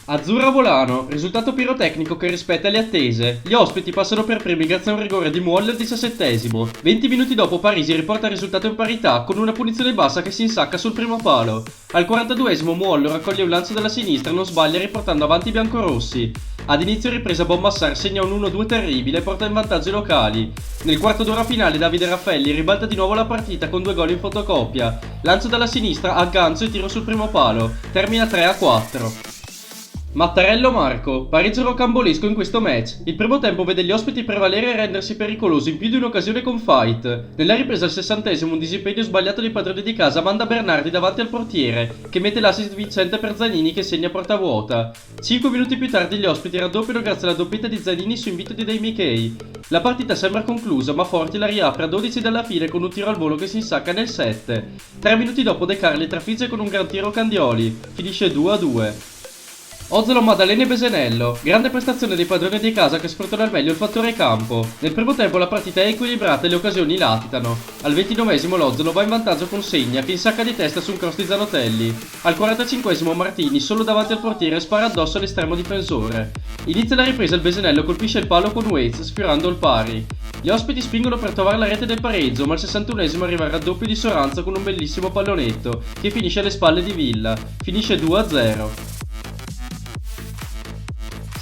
Azzurra Volano, risultato pirotecnico che rispetta le attese. Gli ospiti passano per primi grazie a un rigore di Muolle al 17esimo. 20 minuti dopo Parisi riporta il risultato in parità con una punizione bassa che si insacca sul primo palo. Al 42esimo Muollo raccoglie un lancio dalla sinistra e non sbaglia riportando avanti i biancorossi. Ad inizio ripresa Bonmassar segna un 1-2 terribile e porta in vantaggio i locali. Nel quarto d'ora finale Davide Raffaelli ribalta di nuovo la partita con 2 gol in fotocopia. Lancio dalla sinistra, aggancio e tiro sul primo palo. Termina 3-4. Mattarello Marco, pareggio rocambolesco in questo match. Il primo tempo vede gli ospiti prevalere e rendersi pericolosi in più di un'occasione con Fight. Nella ripresa al 60esimo un disimpegno sbagliato dei padroni di casa manda Bernardi davanti al portiere, che mette l'assist vincente per Zanini che segna porta vuota. 5 minuti più tardi gli ospiti raddoppiano grazie alla doppietta di Zanini su invito di Dei Michei. La partita sembra conclusa, ma Forti la riapre a 12 dalla fine con un tiro al volo che si insacca nel 7. 3 minuti dopo De Carli trafigge con un gran tiro Candioli. Finisce 2-2. Ozolo, Maddalena e Besenello. Grande prestazione dei padroni di casa che sfruttano al meglio il fattore campo. Nel primo tempo la partita è equilibrata e le occasioni latitano. Al 29esimo l'Ozolo va in vantaggio con Segna che insacca di testa su un cross di Zanotelli. Al 45esimo Martini, solo davanti al portiere, spara addosso all'estremo difensore. Inizia la ripresa, il Besenello colpisce il palo con Waits sfiorando il pari. Gli ospiti spingono per trovare la rete del pareggio, ma al 61esimo arriva il raddoppio di Soranzo con un bellissimo pallonetto che finisce alle spalle di Villa. Finisce 2-0.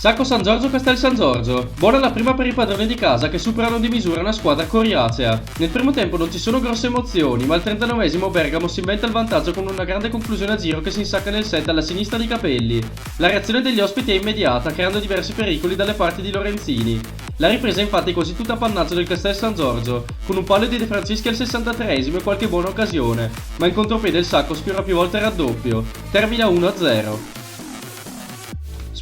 Sacco San Giorgio Castel San Giorgio. Buona la prima per i padroni di casa che superano di misura una squadra coriacea. Nel primo tempo non ci sono grosse emozioni, ma al 39esimo Bergamo si inventa il vantaggio con una grande conclusione a giro che si insacca nel set alla sinistra di Capelli. La reazione degli ospiti è immediata, creando diversi pericoli dalle parti di Lorenzini. La ripresa è infatti quasi tutta appannaggio del Castel San Giorgio, con un palo di De Francischi al 63esimo e qualche buona occasione, ma in contropiede il Sacco sfiora più volte il raddoppio. Termina 1-0.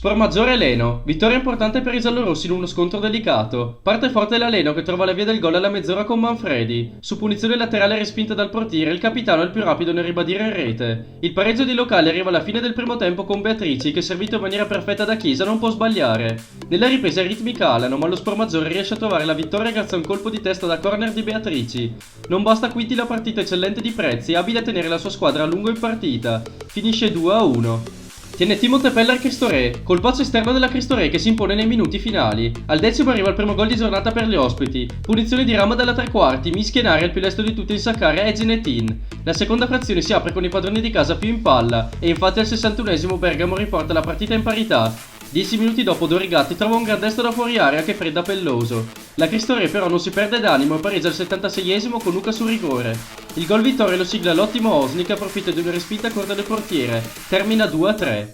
Spor Maggiore Leno. Vittoria importante per i giallorossi in uno scontro delicato. Parte forte la Leno che trova la via del gol alla mezz'ora con Manfredi. Su punizione laterale respinta dal portiere, il capitano è il più rapido nel ribadire in rete. Il pareggio di locale arriva alla fine del primo tempo con Beatrici che, servito in maniera perfetta da Chiesa, non può sbagliare. Nella ripresa i ritmi calano, ma lo Spor Maggiore riesce a trovare la vittoria grazie a un colpo di testa da corner di Beatrici. Non basta quindi la partita eccellente di Prezzi, abile a tenere la sua squadra a lungo in partita. Finisce 2-1. TNT Montepellar Cristoret, colpaccio esterno della Cristoret che si impone nei minuti finali. Al 10° arriva il primo gol di giornata per gli ospiti. Punizione di Rama dalla tre quarti, mischia in aria, il più lesto di tutti in saccare è Genetin. La seconda frazione si apre con i padroni di casa più in palla e infatti al 61esimo Bergamo riporta la partita in parità. 10 minuti dopo Dorigatti trova un gran destro da fuori area che fredda Pelloso. La Cristoret però non si perde d'animo e pareggia al 76esimo con Luca su rigore. Il gol vittoria lo sigla l'ottimo Osni che approfitta di una respinta corta del portiere. Termina 2-3.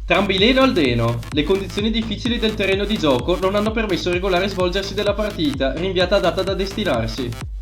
Trambileno Aldeno. Le condizioni difficili del terreno di gioco non hanno permesso il regolare svolgersi della partita, rinviata a data da destinarsi.